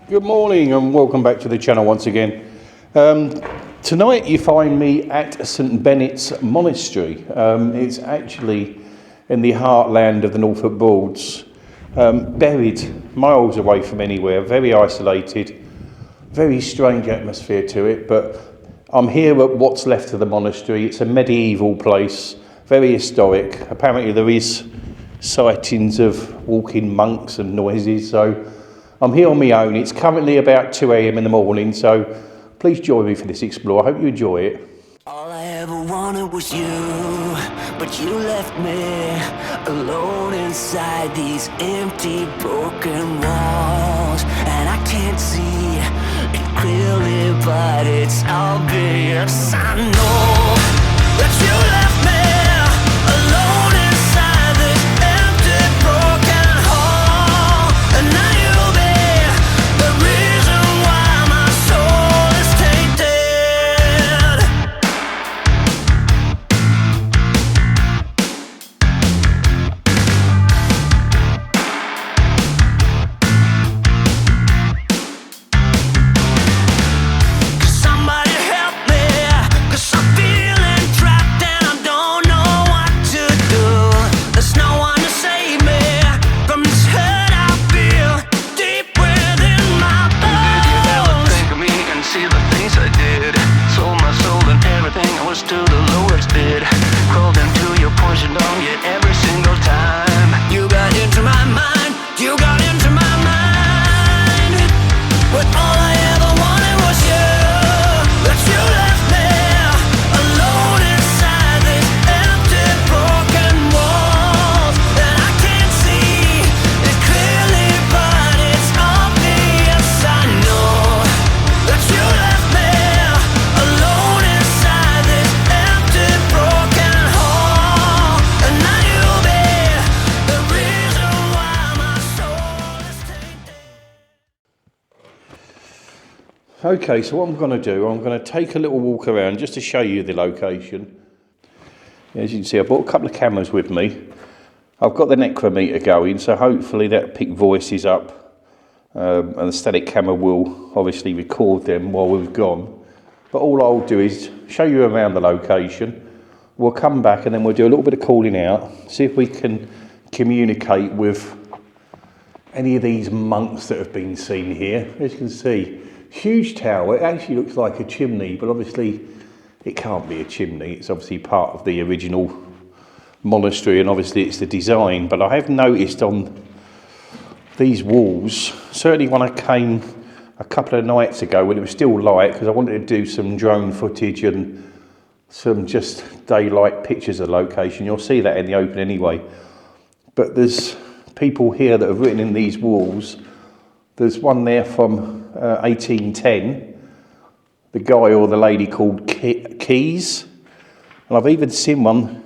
Good morning and welcome back to the channel once again. Tonight you find me at St Benet's monastery. It's actually in the heartland of the Norfolk Broads, buried miles away from anywhere, very isolated, very strange atmosphere to it, but I'm here at what's left of the monastery. It's a medieval place, very historic. Apparently there is sightings of walking monks and noises, so I'm here on my own. It's currently about 2 a.m. in the morning, so please join me for this explore. I hope you enjoy it. All I ever wanted was you, but you left me alone inside these empty, broken walls. And I can't see it clearly, but it's obvious. I know that you left me alone inside this empty, broken hall. And now you'll be the reason why my soul is tainted. Somebody help me, 'cause I'm feeling trapped and I don't know what to do. There's no one to save me from this hurt I feel deep within my bones. Did you ever think of me and see the things I did? Sold my soul and everything, I was to the lowest bid. Crawled into your poison dog yet every single time. You got into my mind, you got into my mind. But all I ever wanted was you. But you left me alone inside these empty, broken walls. And I can't see it clearly, but it's obvious. I know that you left me alone inside this empty, broken hall. And now you'll be the reason why my soul is tainted. Okay, so what I'm going to do, I'm going to take a little walk around just to show you the location. As you can see, I brought a couple of cameras with me. I've got the necrometer going, so hopefully that'll pick voices up, and the static camera will obviously record them while we've gone. But all I'll do is show you around the location. We'll come back and then we'll do a little bit of calling out, see if we can communicate with any of these monks that have been seen here. As you can see, huge tower. It actually looks like a chimney, but obviously it can't be a chimney. It's obviously part of the original monastery, and obviously it's the design. But I have noticed on these walls, certainly when I came a couple of nights ago when it was still light, because I wanted to do some drone footage and some just daylight pictures of the location. You'll see that in the open anyway. But there's people here that have written in these walls. There's one there from 1810, the guy or the lady called Keys. And I've even seen one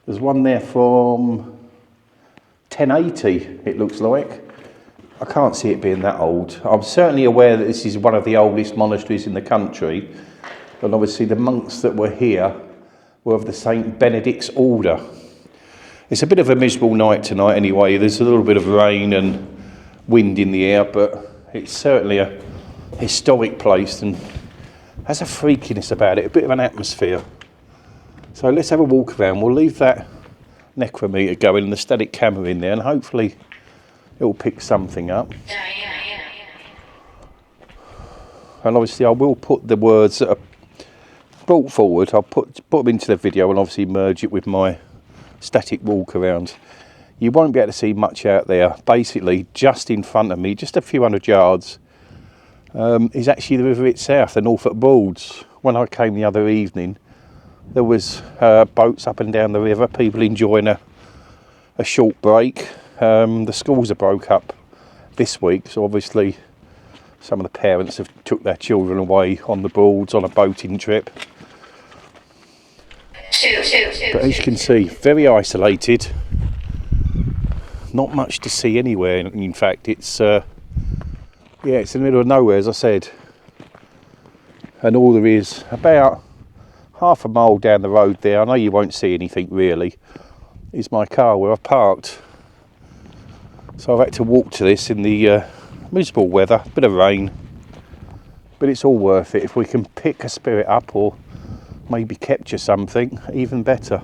there's one there from 1080, it looks like. I can't see it being that old. I'm certainly aware that this is one of the oldest monasteries in the country. And obviously the monks that were here were of the St Benedict's order. It's a bit of a miserable night tonight anyway. There's a little bit of rain and wind in the air, but it's certainly a historic place and has a freakiness about it, a bit of an atmosphere. So let's have a walk around. We'll leave that necrometer going and the static camera in there, and hopefully it'll pick something up. And obviously I will put the words that are brought forward, I'll put them into the video and obviously merge it with my static walk around. You won't be able to see much out there. Basically, just in front of me, just a few hundred yards, is actually the river itself, the Norfolk Broads. When I came the other evening, there was boats up and down the river, people enjoying a short break. The schools are broke up this week, so obviously some of the parents have took their children away on the Broads on a boating trip. But as you can see, very isolated. Not much to see anywhere. In fact, it's it's in the middle of nowhere, as I said. And all there is, about half a mile down the road there, I know you won't see anything really, is my car where I've parked. So I've had to walk to this in the miserable weather, bit of rain, but it's all worth it. If we can pick a spirit up or maybe capture something, even better.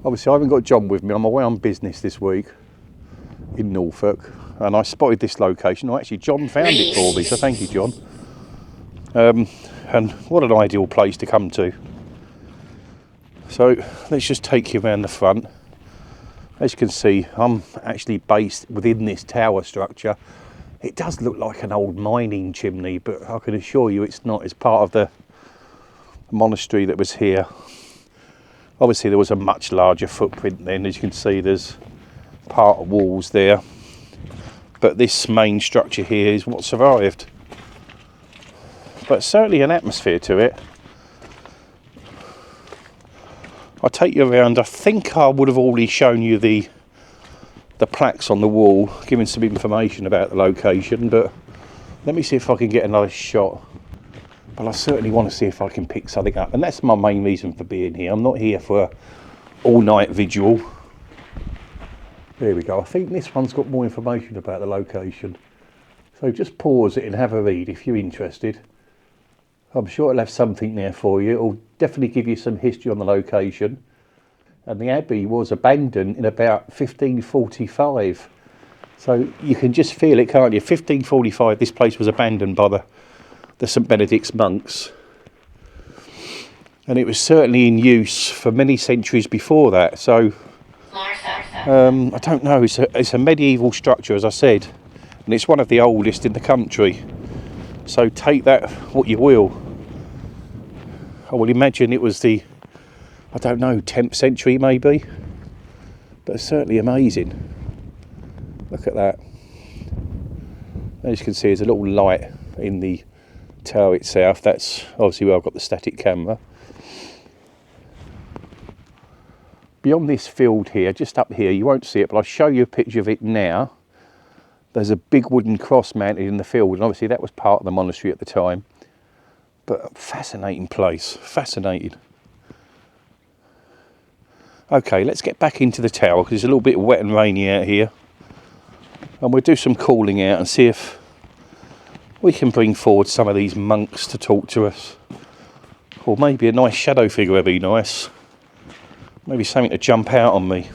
Obviously I haven't got John with me, I'm away on business this week in Norfolk, and I spotted this location. Oh, actually John found it for me, so thank you, John. And what an ideal place to come to. So let's just take you around the front. As you can see, I'm actually based within this tower structure. It does look like an old mining chimney, but I can assure you it's not. It's part of the monastery that was here. Obviously there was a much larger footprint then. As you can see, there's part of walls there, but this main structure here is what survived. But certainly an atmosphere to it. I'll take you around. I think I would have already shown you the plaques on the wall, giving some information about the location, but let me see if I can get another shot. But I certainly want to see if I can pick something up, and that's my main reason for being here. I'm not here for all-night vigil. There we go. I think this one's got more information about the location, so just pause it and have a read if you're interested. I'm sure it'll have something there for you. It'll definitely give you some history on the location. And the Abbey was abandoned in about 1545. So you can just feel it, can't you? 1545, this place was abandoned by the St Benedict's monks. And it was certainly in use for many centuries before that. So, I don't know, it's a medieval structure, as I said. And it's one of the oldest in the country. So take that what you will. I would imagine it was the, I don't know, 10th century maybe, but it's certainly amazing. Look at that. As you can see, there's a little light in the tower itself. That's obviously where I've got the static camera. Beyond this field here, just up here, you won't see it, but I'll show you a picture of it now. There's a big wooden cross mounted in the field, and obviously that was part of the monastery at the time. But a fascinating place, fascinating. Okay, let's get back into the tower because it's a little bit wet and rainy out here. And we'll do some calling out and see if we can bring forward some of these monks to talk to us. Or maybe a nice shadow figure would be nice. Maybe something to jump out on me.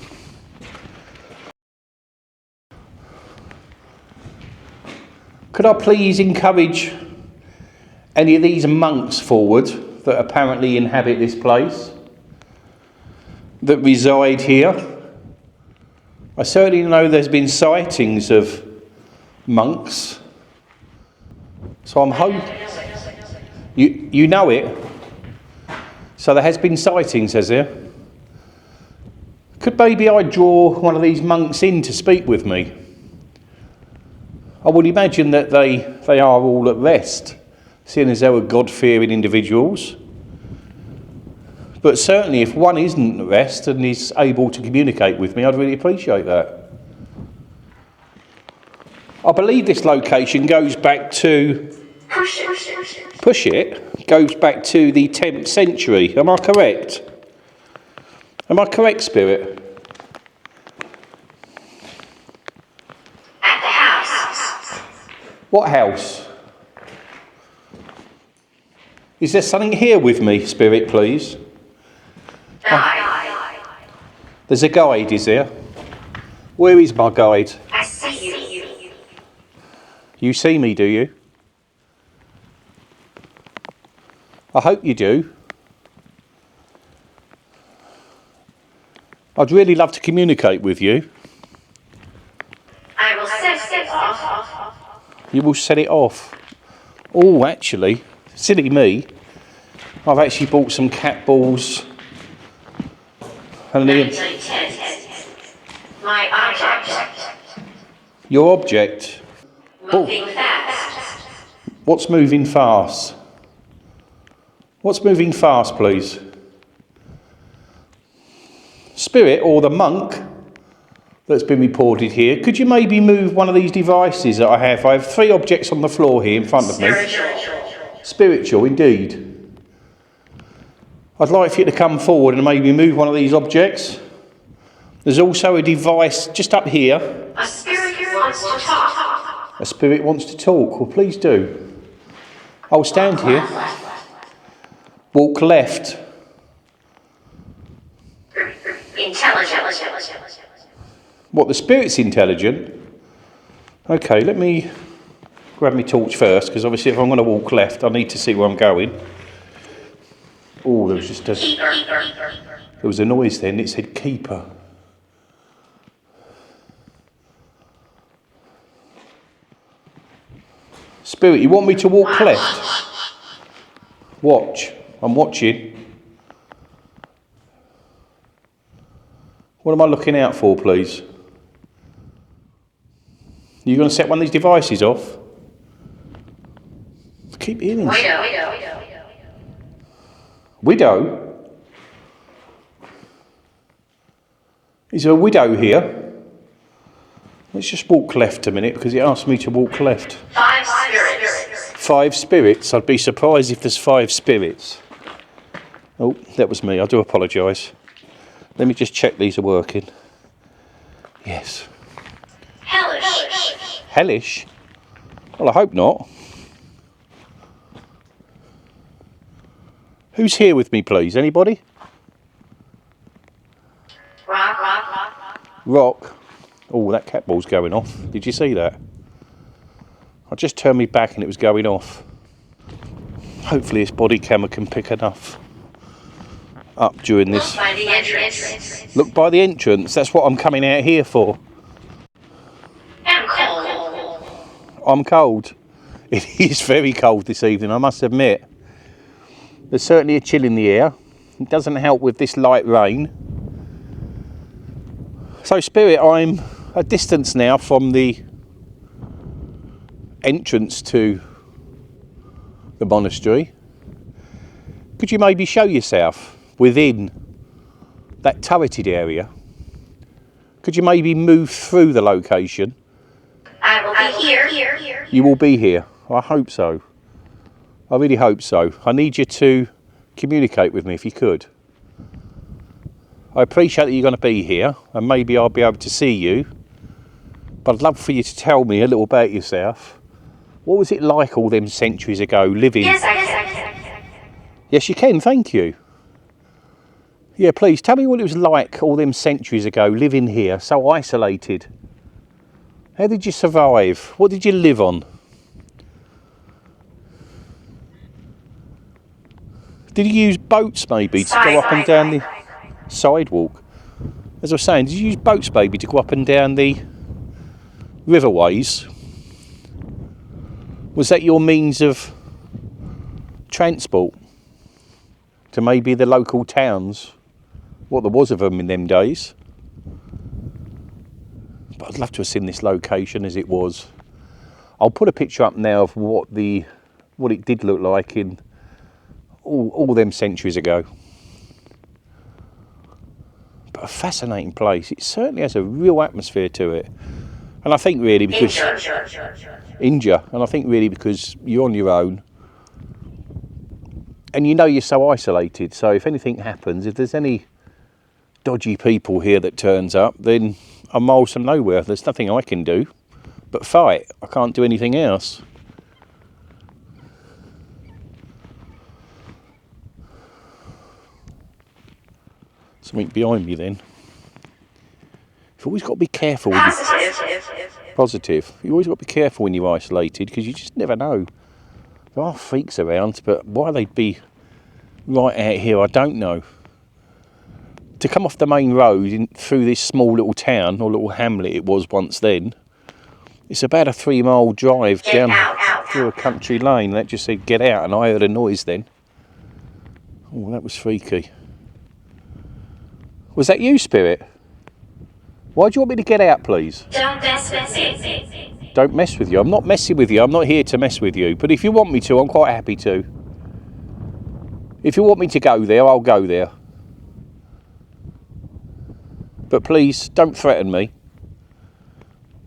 Could I please encourage any of these monks forward that apparently inhabit this place, that reside here? I certainly know there's been sightings of monks, so I'm hoping you know it. So there has been sightings, has there? Could maybe I draw one of these monks in to speak with me? I would imagine that they are all at rest, seeing as they were God-fearing individuals. But certainly if one isn't at rest and is able to communicate with me, I'd really appreciate that. I believe this location goes back to... Push it? Goes back to the 10th century. Am I correct? Am I correct, Spirit? At the house. What house? Is there something here with me, Spirit, please? There's a guide, is there? Where is my guide? I see you. You see me, do you? I hope you do. I'd really love to communicate with you. I will set it off. You will set it off. Oh, actually, silly me. I've actually bought some cat balls. And My object. Your object? Moving fast. What's moving fast? What's moving fast, please? Spirit, or the monk that's been reported here, could you maybe move one of these devices that I have? I have 3 objects on the floor here in front of me. Spiritual, indeed. I'd like for you to come forward and maybe move one of these objects. There's also a device just up here. A spirit wants to talk. A spirit wants to talk. Well, please do. I'll stand here. Walk left. Intelligent. What, the spirit's intelligent? Okay, let me grab my torch first, because obviously if I'm going to walk left, I need to see where I'm going. Oh, there was just a... There was a noise then, it said keeper. Spirit, you want me to walk left? Watch. I'm watching. What am I looking out for, please? You going to set one of these devices off? I keep hearing. Widow? Is there a widow here? Let's just walk left a minute, because it asked me to walk left. 5 spirits. 5 spirits? I'd be surprised if there's 5 spirits. Oh, that was me. I do apologise. Let me just check these are working. Yes. Hellish. Hellish? Well, I hope not. Who's here with me, please? Anybody? Rock. Oh, that cat ball's going off. Did you see that? I just turned me back and it was going off. Hopefully this body camera can pick enough up during this. By the entrance. Look by the entrance. That's what I'm coming out here for. I'm cold. I'm cold. It is very cold this evening, I must admit. There's certainly a chill in the air. It doesn't help with this light rain. So, Spirit, I'm a distance now from the entrance to the monastery. Could you maybe show yourself within that turreted area? Could you maybe move through the location? I will be here. You will be here. I hope so. I really hope so. I need you to communicate with me if you could. I appreciate that you're going to be here and maybe I'll be able to see you, but I'd love for you to tell me a little about yourself. What was it like all them centuries ago living? Yes, I can. Yes, you can, thank you. Yeah, please tell me what it was like all them centuries ago living here, so isolated. How did you survive? What did you live on? Did you use boats maybe to go up and down the sidewalk? As I was saying, did you use boats maybe to go up and down the riverways? Was that your means of transport to maybe the local towns? What there was of them in them days. But I'd love to have seen this location as it was. I'll put a picture up now of what it did look like in all them centuries ago. But a fascinating place. It certainly has a real atmosphere to it. And I think really because... India. And I think really because you're on your own. And you know you're so isolated. So if anything happens, if there's any dodgy people here that turns up, then I'm miles from nowhere. There's nothing I can do but fight. I can't do anything else. Something behind me then. You've always got to be careful. Positive. You always got to be careful when you're isolated because you just never know. There are freaks around, but why they'd be right out here, I don't know. To come off the main road through this small little town, or little hamlet it was once then, it's about a 3-mile drive down through a country lane. That just said get out, and I heard a noise then. Oh, that was freaky. Was that you, Spirit? Why do you want me to get out, please? Don't mess with me. Don't mess with you. I'm not messing with you. I'm not here to mess with you. But if you want me to, I'm quite happy to. If you want me to go there, I'll go there. But please, don't threaten me.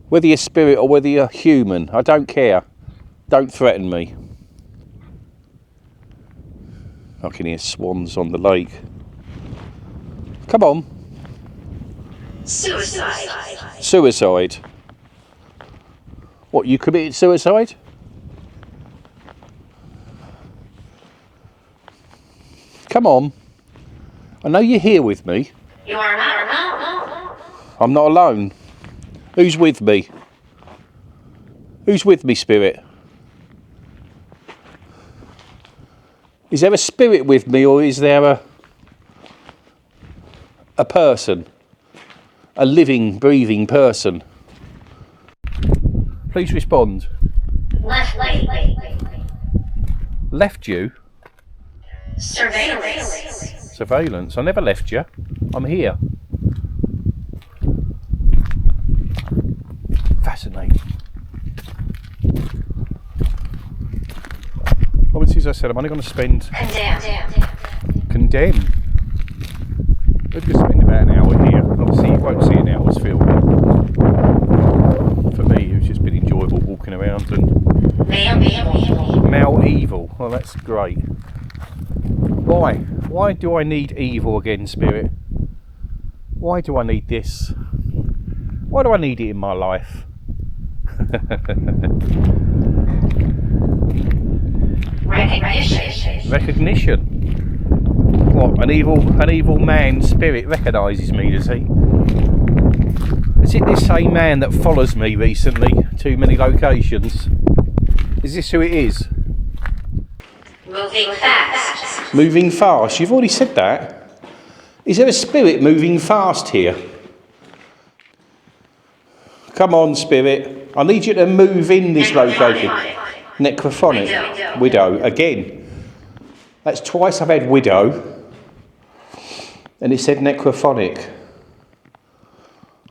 Whether you're spirit or whether you're human, I don't care. Don't threaten me. I can hear swans on the lake. Come on. Suicide. Suicide. What, you committed suicide? Come on. I know you're here with me. You are not alone. I'm not alone. Who's with me? Who's with me, spirit? Is there a spirit with me, or is there a person? A living, breathing person? Please respond. Left. Left you? Surveillance. Surveillance? I never left you. I'm here. Fascinating. Obviously, as I said, I'm only going to spend... Condemn? We're going to spend about an hour here. Obviously, you won't see an hour's film. For me, it's just been enjoyable walking around and... Male evil. Well, that's great. Why? Why do I need evil again, spirit? Why do I need this? Why do I need it in my life? Recognition. What, an evil man spirit recognises me, does he? Is it this same man that follows me recently to many locations? Is this who it is? Moving fast. Moving fast? You've already said that. Is there a spirit moving fast here? Come on, spirit. I need you to move in this location. Necrophonic. Widow. Again. That's twice I've had widow. And it said necrophonic.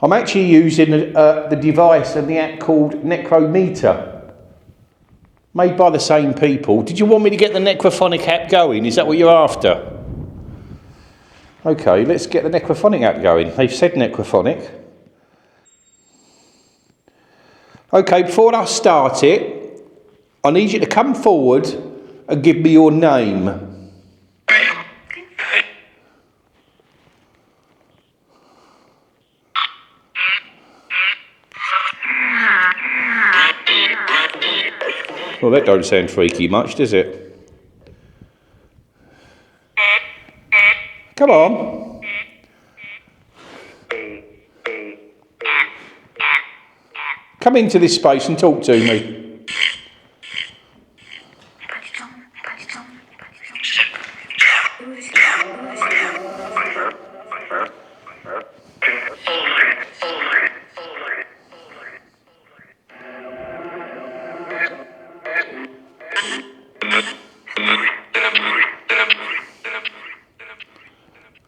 I'm actually using the device and the app called Necrometer. Made by the same people. Did you want me to get the necrophonic app going? Is that what you're after? Okay, let's get the necrophonic app going. They've said necrophonic. Okay, before I start it, I need you to come forward and give me your name. Well, that don't sound freaky much, does it? Come on. Come into this space and talk to me.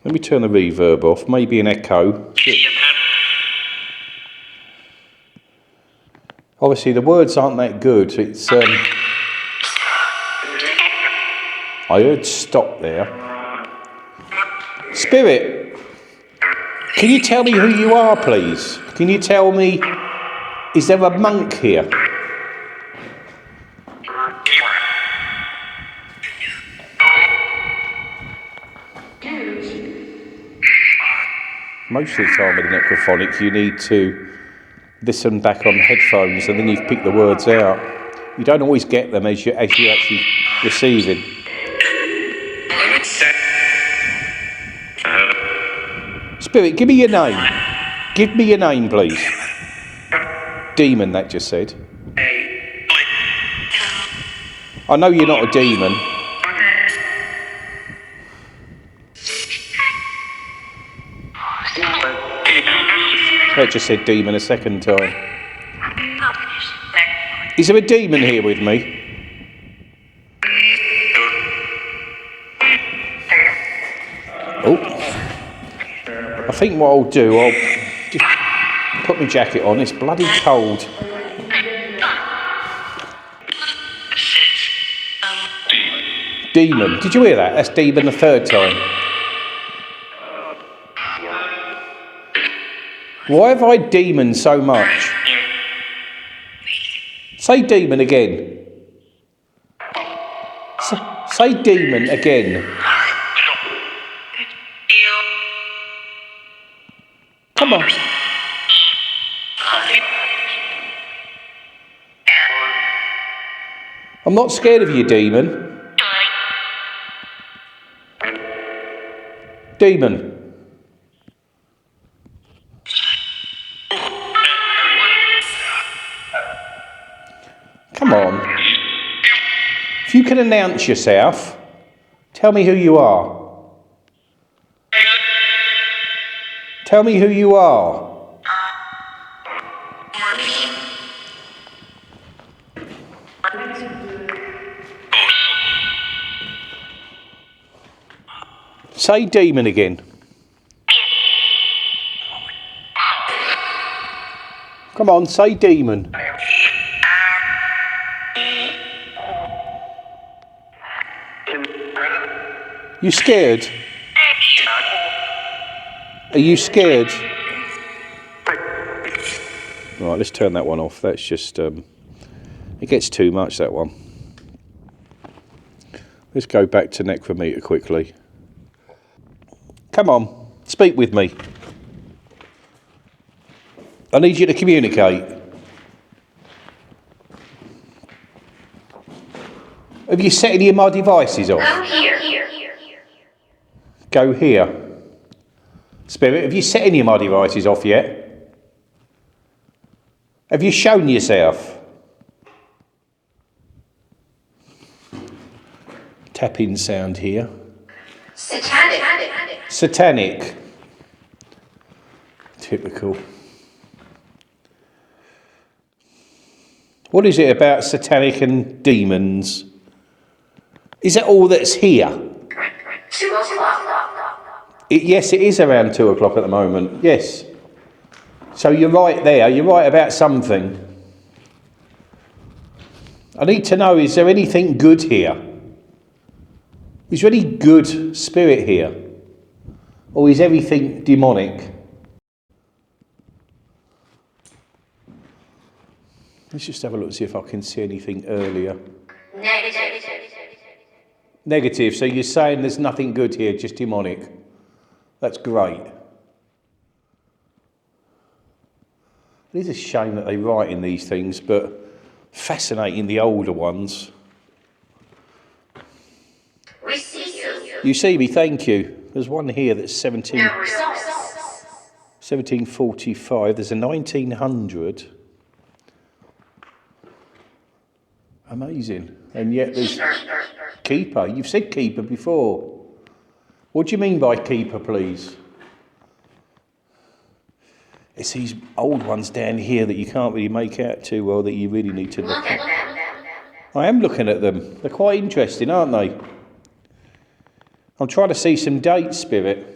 Let me turn the reverb off, maybe an echo. Obviously the words aren't that good. It's I heard stop there. Spirit, can you tell me who you are, please? Can you tell me, is there a monk here? Most of the time with the necrophonic you need to listen back on headphones and then you pick the words out. You don't always get them as you're actually receiving. Spirit, give me your name. Give me your name, please. Demon, that just said. I know you're not a demon. That just said demon a second time. Is there a demon here with me? Oh. I think what I'll do, I'll just put my jacket on. It's bloody cold. Demon. Did you hear that? That's demon the third time. Why have I demon so much? Say demon again. Say demon again. Come on. I'm not scared of you, demon. Demon. Come on. If you can announce yourself, tell me who you are. Tell me who you are. Say demon again. Come on, say demon. You scared? Are you scared? Right, let's turn that one off. That's just, it gets too much, that one. Let's go back to necrometer quickly. Come on, speak with me. I need you to communicate. Have you set any of my devices off? Go here. Go here. Spirit, have you set any of my devices off yet? Have you shown yourself? Tapping sound here. Satanic. Typical. What is it about satanic and demons? Is that all that's here? 2 o'clock. Yes, it is around 2 o'clock at the moment. Yes. So you're right there. You're right about something. I need to know, is there anything good here? Is there any good spirit here? Or is everything demonic? Let's just have a look and see if I can see anything earlier. Negative. So you're saying there's nothing good here, just demonic. That's great. It is a shame that they write in these things, but fascinating, the older ones. We see you. You see me, thank you. There's one here that's 1745. There's a 1900. Amazing. And yet there's keeper. You've said keeper before. What do you mean by keeper, please? It's these old ones down here that you can't really make out too well, that you really need to look at. I am looking at them. They're quite interesting, aren't they? I'm trying to see some dates, Spirit.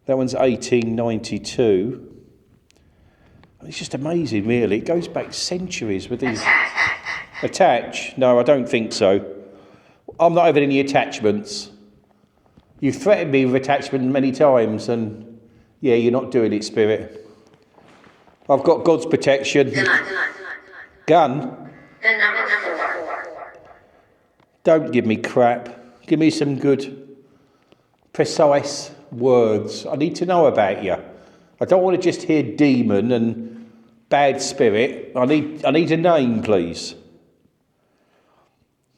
That one's 1892. It's just amazing, really. It goes back centuries with these. Attach? No, I don't think so. I'm not having any attachments. You've threatened me with attachment many times, and yeah, you're not doing it, Spirit. I've got God's protection. Gun? The number 4. Don't give me crap. Give me some good, precise words. I need to know about you. I don't want to just hear demon and bad spirit. I need a name, please.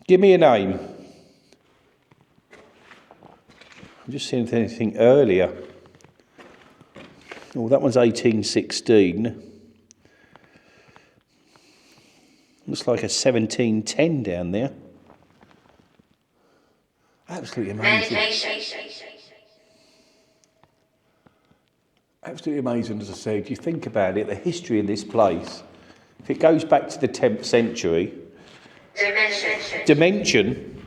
Give me a name. I'm just seeing if there's anything earlier. Oh, that one's 1816. Looks like a 1710 down there. Absolutely amazing. Absolutely amazing, as I said. If you think about it, the history of this place, if it goes back to the 10th century, dimension,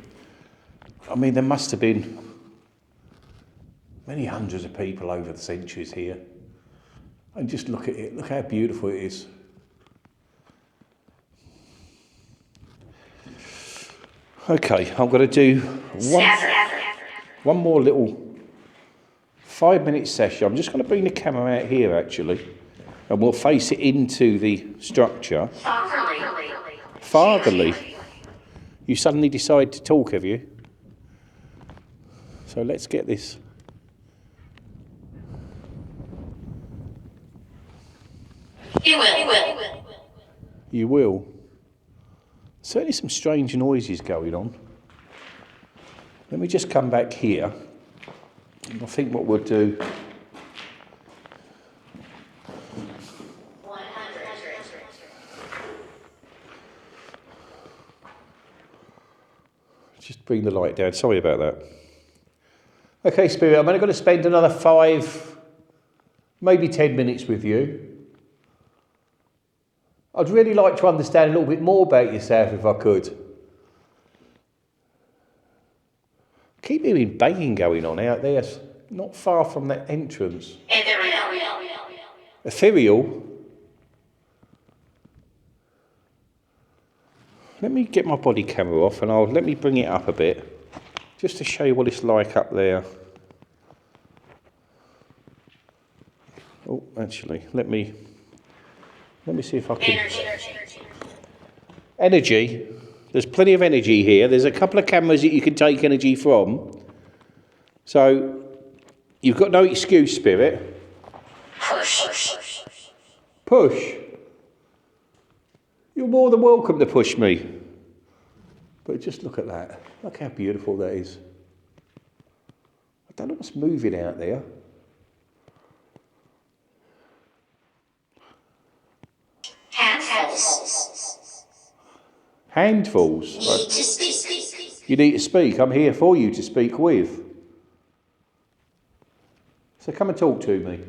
I mean, there must have been many hundreds of people over the centuries here. And just look at it, look how beautiful it is. Okay, I'm going to do one more little 5-minute session. I'm just going to bring the camera out here, actually, and we'll face it into the structure. Fatherly. You suddenly decide to talk, have you? So let's get this. You will. You will. Certainly some strange noises going on. Let me just come back here. I think what we'll do... Just bring the light down. Sorry about that. Okay, Spirit, I'm only going to spend another 5, maybe 10 minutes with you. I'd really like to understand a little bit more about yourself if I could. Keep hearing banging going on out there, not far from that entrance. Ethereal? Let me get my body camera off and let me bring it up a bit, just to show you what it's like up there. Oh, actually, let me see if I can... Energy. There's plenty of energy here. There's a couple of cameras that you can take energy from. So, you've got no excuse, Spirit. Push? You're more than welcome to push me. But just look at that. Look how beautiful that is. I don't know what's moving out there. Handfuls. Right. You need to speak. I'm here for you to speak with. So come and talk to me.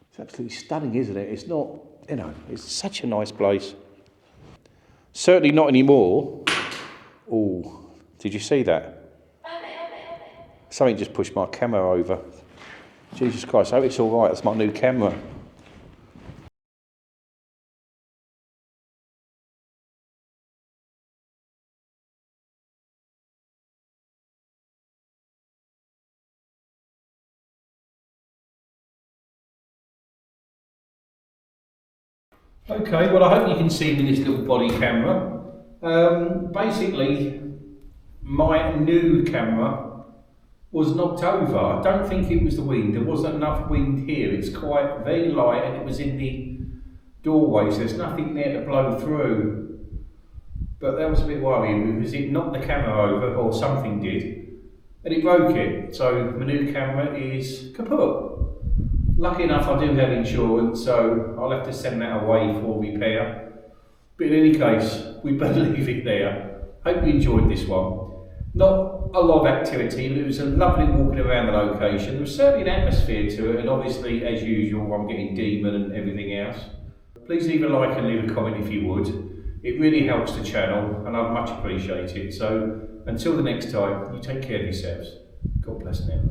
It's absolutely stunning, isn't it? It's not, it's such a nice place. Certainly not anymore. Oh, did you see that? Something just pushed my camera over. Jesus Christ, I hope it's all right. That's my new camera. Okay, well I hope you can see me in this little body camera. Basically, my new camera was knocked over. I don't think it was the wind. There wasn't enough wind here. It's quite very light and it was in the doorway, so there's nothing there to blow through. But that was a bit worrying because it knocked the camera over, or something did, and it broke it. So my new camera is kaput. Lucky enough I do have insurance, so I'll have to send that away for repair. But in any case, we better leave it there. Hope you enjoyed this one. Not a lot of activity, but it was a lovely walking around the location. There was certainly an atmosphere to it, and obviously, as usual, I'm getting demon and everything else. Please leave a like and leave a comment if you would. It really helps the channel, and I'd much appreciate it. So, until the next time, you take care of yourselves. God bless now.